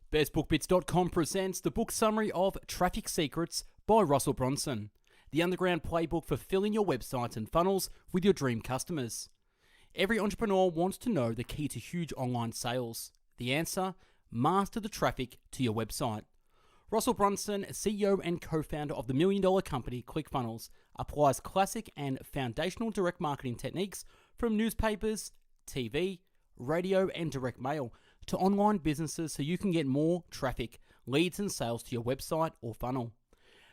Bestbookbits.com presents the book summary of Traffic Secrets by Russell Brunson, the underground playbook for filling your websites and funnels with your dream customers. Every entrepreneur wants to know the key to huge online sales. The answer? Master the traffic to your website. Russell Brunson, CEO and co-founder of the million-dollar company ClickFunnels, applies classic and foundational direct marketing techniques from newspapers, TV, radio, and direct mail to online businesses so you can get more traffic, leads, and sales to your website or funnel.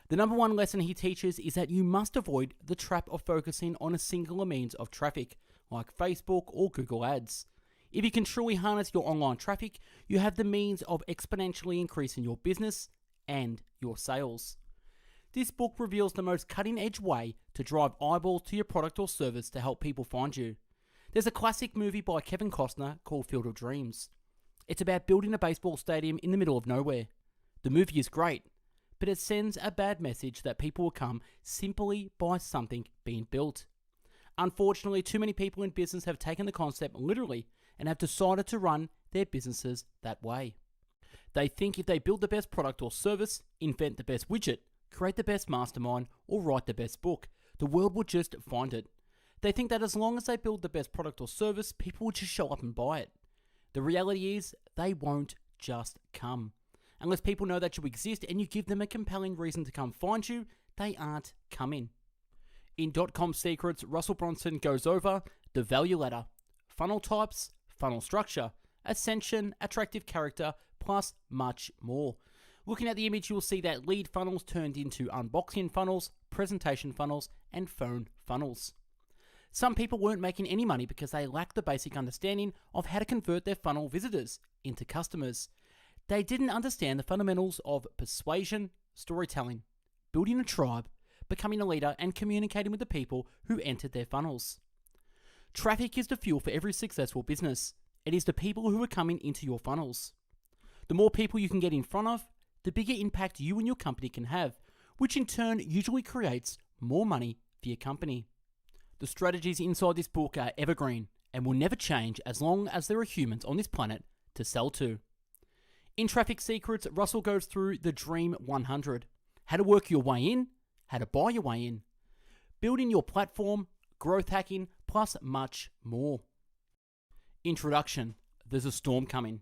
The number one lesson he teaches is that you must avoid the trap of focusing on a singular means of traffic, like Facebook or Google Ads. If you can truly harness your online traffic, you have the means of exponentially increasing your business and your sales. This book reveals the most cutting-edge way to drive eyeballs to your product or service to help people find you. There's a classic movie by Kevin Costner called Field of Dreams. It's about building a baseball stadium in the middle of nowhere. The movie is great, but it sends a bad message that people will come simply by something being built. Unfortunately, too many people in business have taken the concept literally and have decided to run their businesses that way. They think if they build the best product or service, invent the best widget, create the best mastermind, or write the best book, the world will just find it. They think that as long as they build the best product or service, people will just show up and buy it. The reality is, they won't just come. Unless people know that you exist and you give them a compelling reason to come find you, they aren't coming. In Dotcom Secrets, Russell Brunson goes over the value ladder, funnel types, funnel structure, ascension, attractive character, plus much more. Looking at the image, you will see that lead funnels turned into unboxing funnels, presentation funnels, and phone funnels. Some people weren't making any money because they lacked the basic understanding of how to convert their funnel visitors into customers. They didn't understand the fundamentals of persuasion, storytelling, building a tribe, becoming a leader, and communicating with the people who entered their funnels. Traffic is the fuel for every successful business. It is the people who are coming into your funnels. The more people you can get in front of, the bigger impact you and your company can have, which in turn usually creates more money for your company. The strategies inside this book are evergreen and will never change as long as there are humans on this planet to sell to. In Traffic Secrets, Russell goes through the Dream 100, how to work your way in, how to buy your way in, building your platform, growth hacking, plus much more. Introduction. There's a storm coming.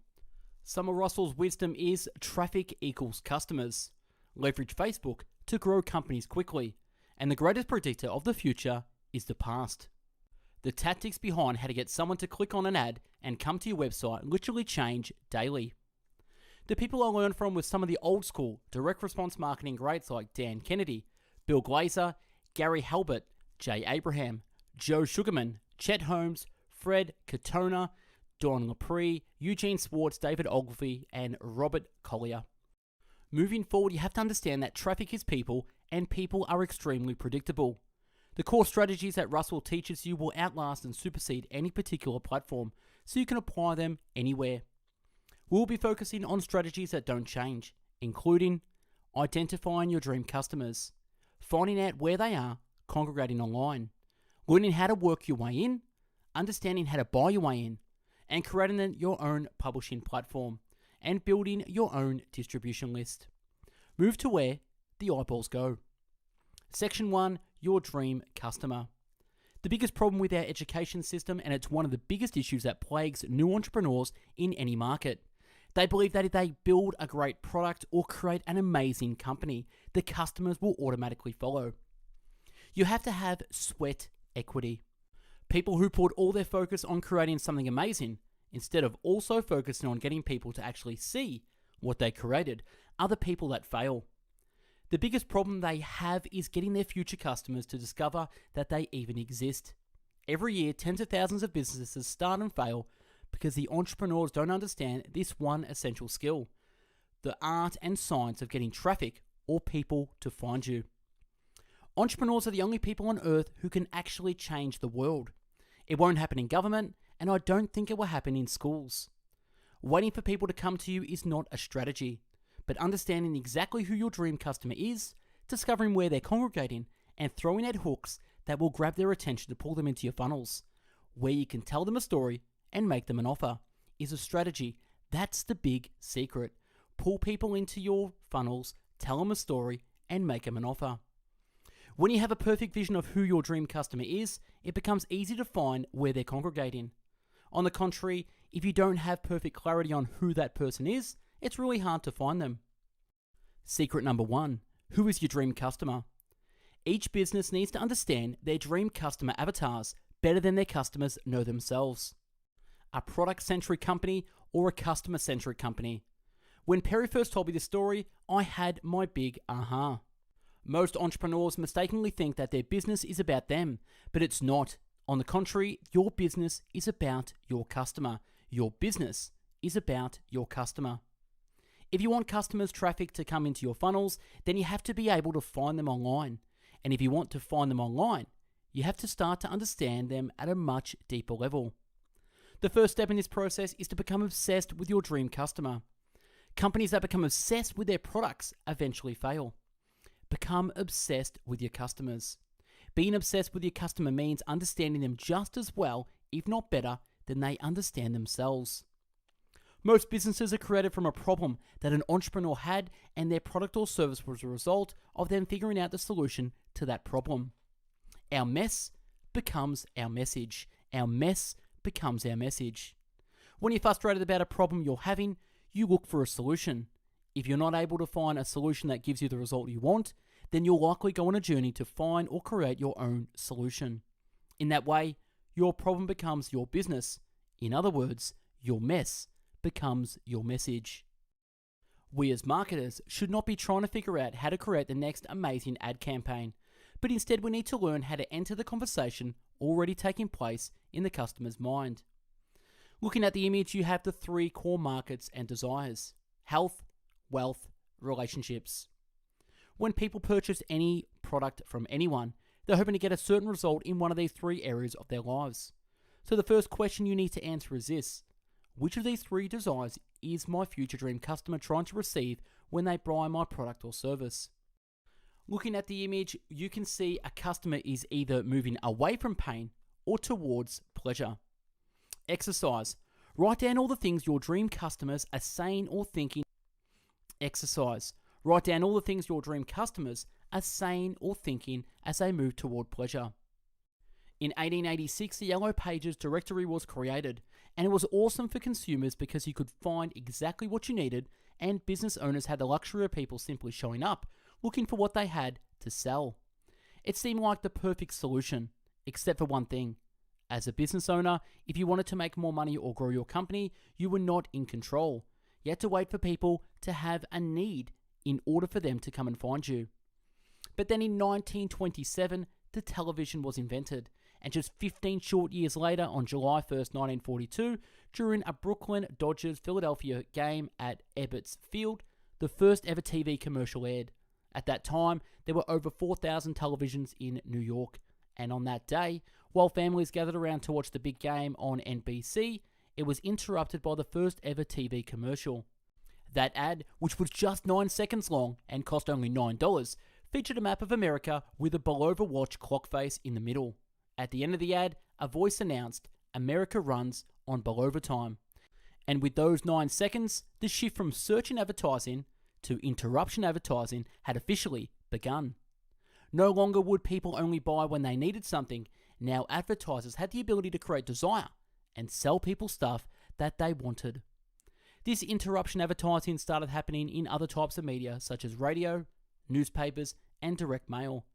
Some of Russell's wisdom is traffic equals customers. Leverage Facebook to grow companies quickly. And the greatest predictor of the future is the past. The tactics behind how to get someone to click on an ad and come to your website literally change daily. The people I learned from were some of the old school direct response marketing greats like Dan Kennedy, Bill Glazer, Gary Halbert, Jay Abraham, Joe Sugarman, Chet Holmes, Fred Katona, Don Lepre, Eugene Swartz, David Ogilvy, and Robert Collier. Moving forward, you have to understand that traffic is people, and people are extremely predictable. The core strategies that Russell teaches you will outlast and supersede any particular platform, so you can apply them anywhere. We'll be focusing on strategies that don't change, including identifying your dream customers, finding out where they are, congregating online, learning how to work your way in, understanding how to buy your way in, and creating your own publishing platform, and building your own distribution list. Move to where the eyeballs go. Section 1, your dream customer. The biggest problem with our education system, and it's one of the biggest issues that plagues new entrepreneurs in any market. They believe that if they build a great product or create an amazing company, the customers will automatically follow. You have to have sweat equity. People who put all their focus on creating something amazing, instead of also focusing on getting people to actually see what they created, are the people that fail. The biggest problem they have is getting their future customers to discover that they even exist. Every year, tens of thousands of businesses start and fail because the entrepreneurs don't understand this one essential skill, the art and science of getting traffic or people to find you. Entrepreneurs are the only people on earth who can actually change the world. It won't happen in government, and I don't think it will happen in schools. Waiting for people to come to you is not a strategy, but understanding exactly who your dream customer is, discovering where they're congregating, and throwing out hooks that will grab their attention to pull them into your funnels, where you can tell them a story and make them an offer, is a strategy. That's the big secret. pull people into your funnels, tell them a story, and make them an offer. When you have a perfect vision of who your dream customer is, it becomes easy to find where they're congregating. On the contrary, if you don't have perfect clarity on who that person is, it's really hard to find them. Secret number 1. Who is your dream customer? Each business needs to understand their dream customer avatars better than their customers know themselves. A product-centric company or a customer-centric company? When Perry first told me this story, I had my big aha. Most entrepreneurs mistakenly think that their business is about them, but it's not. On the contrary, your business is about your customer. Your business is about your customer. If you want customers' traffic to come into your funnels, then you have to be able to find them online. And if you want to find them online, you have to start to understand them at a much deeper level. The first step in this process is to become obsessed with your dream customer. Companies that become obsessed with their products eventually fail. Become obsessed with your customers. Being obsessed with your customer means understanding them just as well, if not better, than they understand themselves. Most businesses are created from a problem that an entrepreneur had, and their product or service was a result of them figuring out the solution to that problem. Our mess becomes our message. Our mess becomes our message. When you're frustrated about a problem you're having, you look for a solution. If you're not able to find a solution that gives you the result you want, then you'll likely go on a journey to find or create your own solution. In that way, your problem becomes your business. In other words, your mess becomes your message. We as marketers should not be trying to figure out how to create the next amazing ad campaign, but instead we need to learn how to enter the conversation already taking place in the customer's mind. Looking at the image, you have the 3 core markets and desires: health, wealth, relationships. When people purchase any product from anyone, they're hoping to get a certain result in one of these 3 areas of their lives. So the first question you need to answer is this: which of these 3 desires is my future dream customer trying to receive when they buy my product or service? Looking at the image, you can see a customer is either moving away from pain or towards pleasure. Exercise. Write down all the things your dream customers are saying or thinking. Exercise. Write down all the things your dream customers are saying or thinking as they move toward pleasure. In 1886, the Yellow Pages directory was created, and it was awesome for consumers because you could find exactly what you needed, and business owners had the luxury of people simply showing up, looking for what they had to sell. It seemed like the perfect solution, except for one thing. As a business owner, if you wanted to make more money or grow your company, you were not in control. You had to wait for people to have a need in order for them to come and find you. But then in 1927, the television was invented, and just 15 short years later, on July 1st, 1942, during a Brooklyn Dodgers-Philadelphia game at Ebbets Field, the first ever TV commercial aired. At that time, there were over 4,000 televisions in New York, and on that day, while families gathered around to watch the big game on NBC, it was interrupted by the first ever TV commercial. That ad, which was just 9 seconds long and cost only $9, featured a map of America with a below-the-watch clock face in the middle. At the end of the ad, a voice announced, "America runs on below the time." And with those 9 seconds, the shift from search and advertising to interruption advertising had officially begun. No longer would people only buy when they needed something. Now advertisers had the ability to create desire and sell people stuff that they wanted. This interruption advertising started happening in other types of media such as radio, newspapers, and direct mail.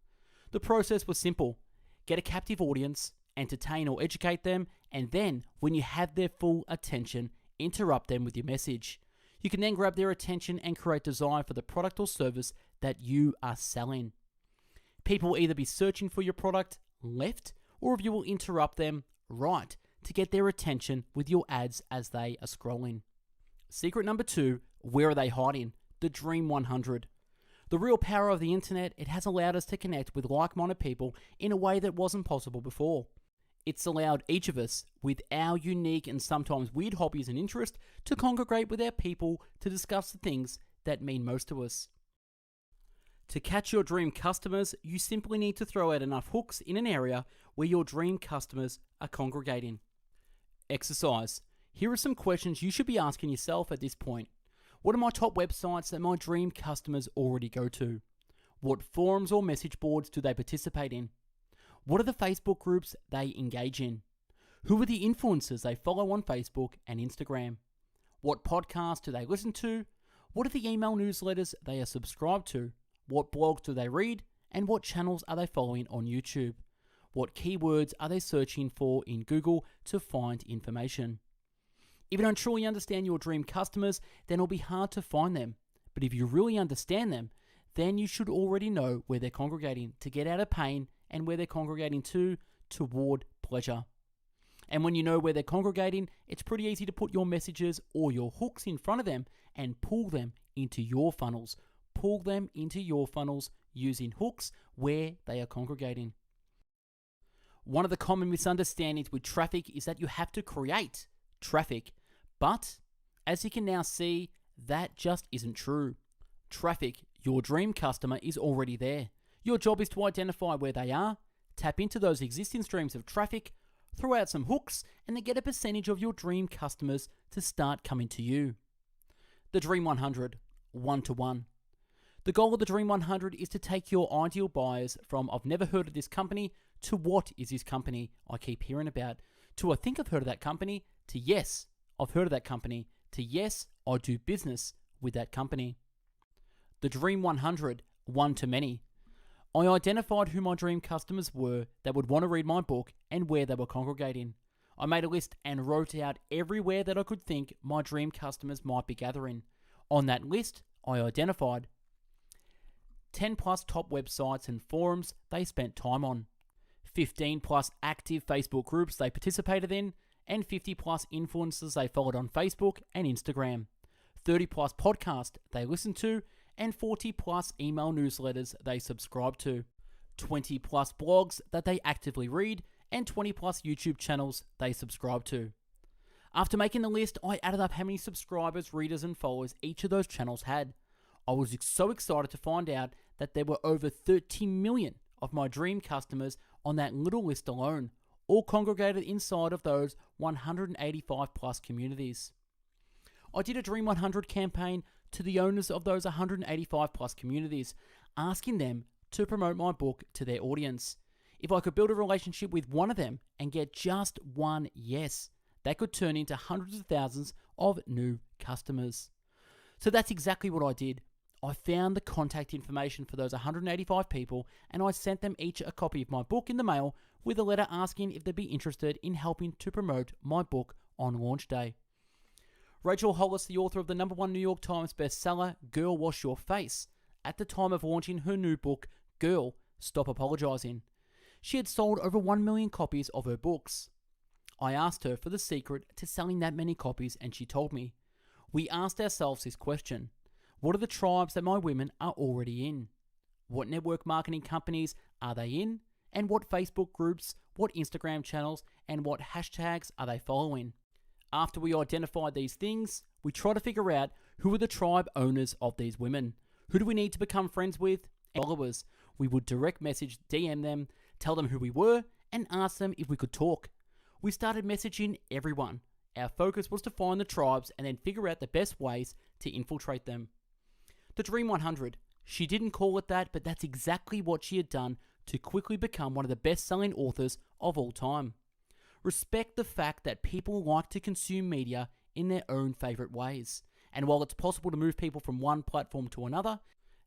The process was simple. Get a captive audience, entertain or educate them, and then, when you have their full attention, interrupt them with your message. You can then grab their attention and create desire for the product or service that you are selling. People will either be searching for your product, left, or if you will interrupt them, right, to get their attention with your ads as they are scrolling. Secret number 2, where are they hiding? The Dream 100. The real power of the internet, it has allowed us to connect with like-minded people in a way that wasn't possible before. It's allowed each of us, with our unique and sometimes weird hobbies and interests, to congregate with our people to discuss the things that mean most to us. To catch your dream customers, you simply need to throw out enough hooks in an area where your dream customers are congregating. Exercise. Here are some questions you should be asking yourself at this point. What are my top websites that my dream customers already go to? What forums or message boards do they participate in? What are the Facebook groups they engage in? Who are the influencers they follow on Facebook and Instagram? What podcasts do they listen to? What are the email newsletters they are subscribed to? What blogs do they read? And what channels are they following on YouTube? What keywords are they searching for in Google to find information? If you don't truly understand your dream customers, then it'll be hard to find them. But if you really understand them, then you should already know where they're congregating to get out of pain and where they're congregating toward pleasure. And when you know where they're congregating, it's pretty easy to put your messages or your hooks in front of them and pull them into your funnels. Pull them into your funnels using hooks where they are congregating. One of the common misunderstandings with traffic is that you have to create traffic. But as you can now see, that just isn't true. Traffic, your dream customer, is already there. Your job is to identify where they are, tap into those existing streams of traffic, throw out some hooks, and then get a percentage of your dream customers to start coming to you. The Dream 100, 1-to-1. The goal of the Dream 100 is to take your ideal buyers from "I've never heard of this company" to "What is this company I keep hearing about?" to "I think I've heard of that company" to "Yes, I've heard of that company" to "Yes, I do business with that company." The Dream 100, 1-to-many. I identified who my dream customers were that would want to read my book and where they were congregating. I made a list and wrote out everywhere that I could think my dream customers might be gathering. On that list, I identified 10 plus top websites and forums they spent time on, 15 plus active Facebook groups they participated in, and 50 plus influencers they followed on Facebook and Instagram, 30 plus podcasts they listened to, and 40 plus email newsletters they subscribe to, 20 plus blogs that they actively read, and 20 plus YouTube channels they subscribe to. After making the list, I added up how many subscribers, readers, and followers each of those channels had. I was so excited to find out that there were over 30 million of my dream customers on that little list alone, all congregated inside of those 185 plus communities. I did a Dream 100 campaign to the owners of those 185 plus communities, asking them to promote my book to their audience. If I could build a relationship with one of them and get just one yes, that could turn into hundreds of thousands of new customers. So that's exactly what I did. I found the contact information for those 185 people, and I sent them each a copy of my book in the mail with a letter asking if they'd be interested in helping to promote my book on launch day. Rachel Hollis, the author of the #1 New York Times bestseller, Girl, Wash Your Face, at the time of launching her new book, Girl, Stop Apologizing. She had sold over 1 million copies of her books. I asked her for the secret to selling that many copies, and she told me. We asked ourselves this question: what are the tribes that my women are already in? What network marketing companies are they in? And what Facebook groups, what Instagram channels, and what hashtags are they following? After we identified these things, we try to figure out who are the tribe owners of these women. Who do we need to become friends with? And followers. We would direct message, DM them, tell them who we were, and ask them if we could talk. We started messaging everyone. Our focus was to find the tribes and then figure out the best ways to infiltrate them. The Dream 100. She didn't call it that, but that's exactly what she had done to quickly become one of the best-selling authors of all time. Respect the fact that people like to consume media in their own favorite ways. And while it's possible to move people from one platform to another,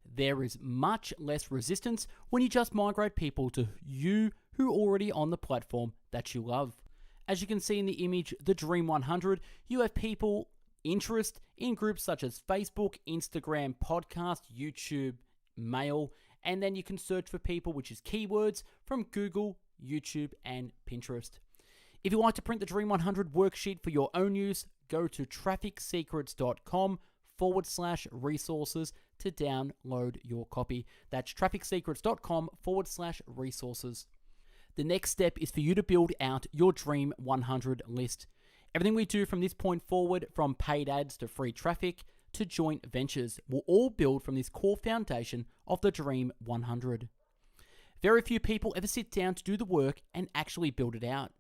there is much less resistance when you just migrate people to you who are already on the platform that you love. As you can see in the image, the Dream 100, you have people interest in groups such as Facebook, Instagram, podcast, YouTube, mail, and then you can search for people, which is keywords, from Google, YouTube, and Pinterest. If you'd like to print the Dream 100 worksheet for your own use, go to trafficsecrets.com/resources to download your copy. That's trafficsecrets.com/resources. The next step is for you to build out your Dream 100 list. Everything we do from this point forward, from paid ads to free traffic to joint ventures, will all build from this core foundation of the Dream 100. Very few people ever sit down to do the work and actually build it out.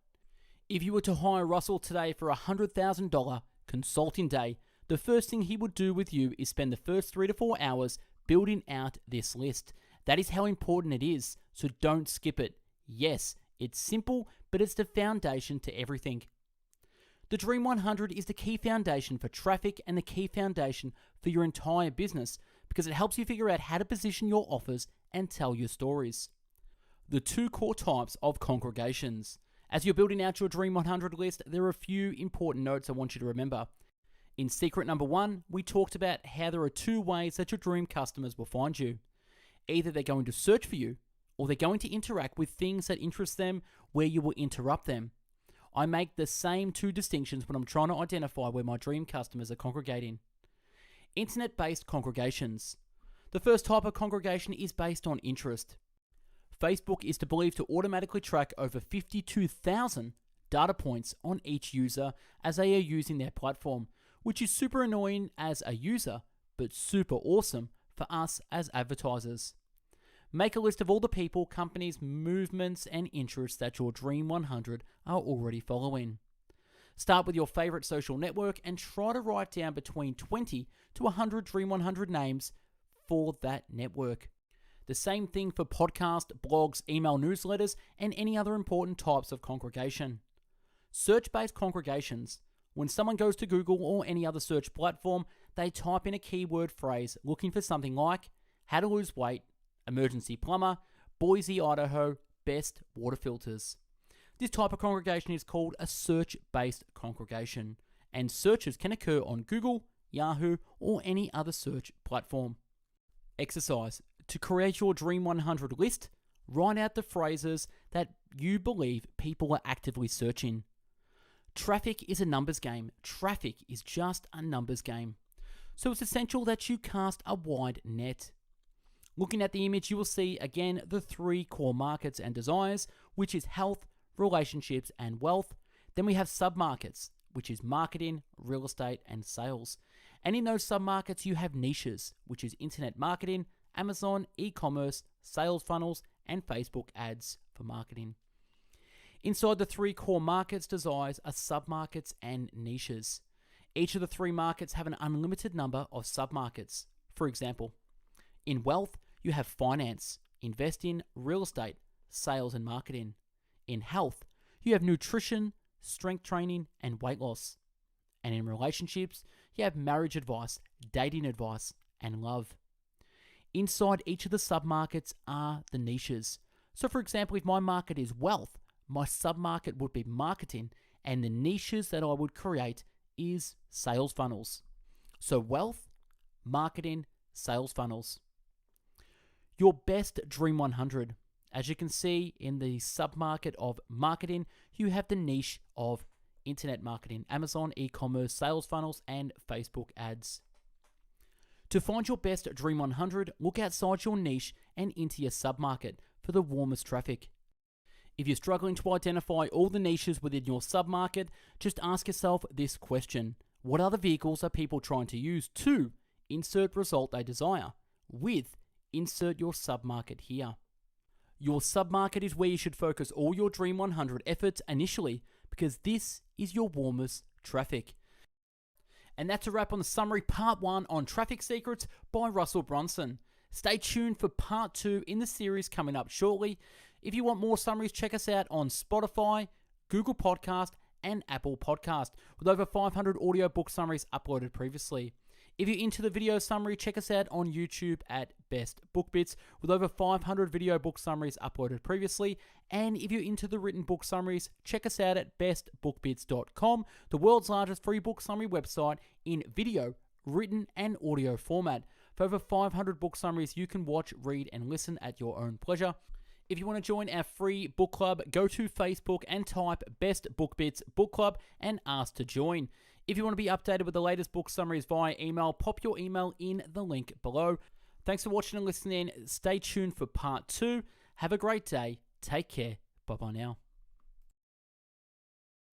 If you were to hire Russell today for a $100,000 consulting day the first thing he would do with you is spend the first 3 to 4 hours building out this list. That is how important it is, so don't skip it. Yes, it's simple, but it's the foundation to everything. The Dream 100 is the key foundation for traffic and the key foundation for your entire business because it helps you figure out how to position your offers and tell your stories. The 2 core types of congregations. As you're building out your Dream 100 list, there are a few important notes I want you to remember. In secret number 1, we talked about how there are 2 ways that your dream customers will find you. Either they're going to search for you, or they're going to interact with things that interest them where you will interrupt them. I make the same 2 distinctions when I'm trying to identify where my dream customers are congregating. Internet-based congregations. The first type of congregation is based on interest. Facebook is believed to automatically track over 52,000 data points on each user as they are using their platform, which is super annoying as a user, but super awesome for us as advertisers. Make a list of all the people, companies, movements, and interests that your Dream 100 are already following. Start with your favorite social network and try to write down between 20 to 100 Dream 100 names for that network. The same thing for podcasts, blogs, email newsletters, and any other important types of congregation. Search-based congregations. When someone goes to Google or any other search platform, they type in a keyword phrase looking for something like how to lose weight, emergency plumber, Boise, Idaho, best water filters. This type of congregation is called a search-based congregation, and searches can occur on Google, Yahoo, or any other search platform. Exercise. To create your Dream 100 list, write out the phrases that you believe people are actively searching. Traffic is a numbers game. Traffic is just a numbers game. So it's essential that you cast a wide net. Looking at the image, you will see again the 3 core markets and desires, which is health, relationships, and wealth. Then we have submarkets, which is marketing, real estate, and sales. And in those submarkets, you have niches, which is internet marketing, Amazon, e-commerce, sales funnels, and Facebook ads for marketing. Inside the 3 core markets, desires are submarkets and niches. Each of the 3 markets have an unlimited number of submarkets. For example, in wealth, you have finance, investing, real estate, sales, and marketing. In health, you have nutrition, strength training, and weight loss. And in relationships, you have marriage advice, dating advice, and love. Inside each of the submarkets are the niches. So for example, if my market is wealth, my submarket would be marketing, and the niches that I would create is sales funnels. So wealth, marketing, sales funnels. Your best Dream 100. As you can see in the submarket of marketing, you have the niche of internet marketing, Amazon, e-commerce, sales funnels, and Facebook ads. To find your best Dream 100, look outside your niche and into your submarket for the warmest traffic. If you're struggling to identify all the niches within your submarket, just ask yourself this question. What other vehicles are people trying to use to insert result they desire with insert your submarket here? Your submarket is where you should focus all your Dream 100 efforts initially because this is your warmest traffic. And that's a wrap on the summary part 1 on Traffic Secrets by Russell Brunson. Stay tuned for part 2 in the series coming up shortly. If you want more summaries, check us out on Spotify, Google Podcast, and Apple Podcast, with over 500 audiobook summaries uploaded previously. If you're into the video summary, check us out on YouTube at Best Book Bits, with over 500 video book summaries uploaded previously. And if you're into the written book summaries, check us out at bestbookbits.com, the world's largest free book summary website in video, written, and audio format. For over 500 book summaries, you can watch, read, and listen at your own pleasure. If you want to join our free book club, go to Facebook and type Best Book Bits Book Club and ask to join. If you want to be updated with the latest book summaries via email, pop your email in the link below. Thanks for watching and listening. Stay tuned for part 2. Have a great day. Take care. Bye-bye now.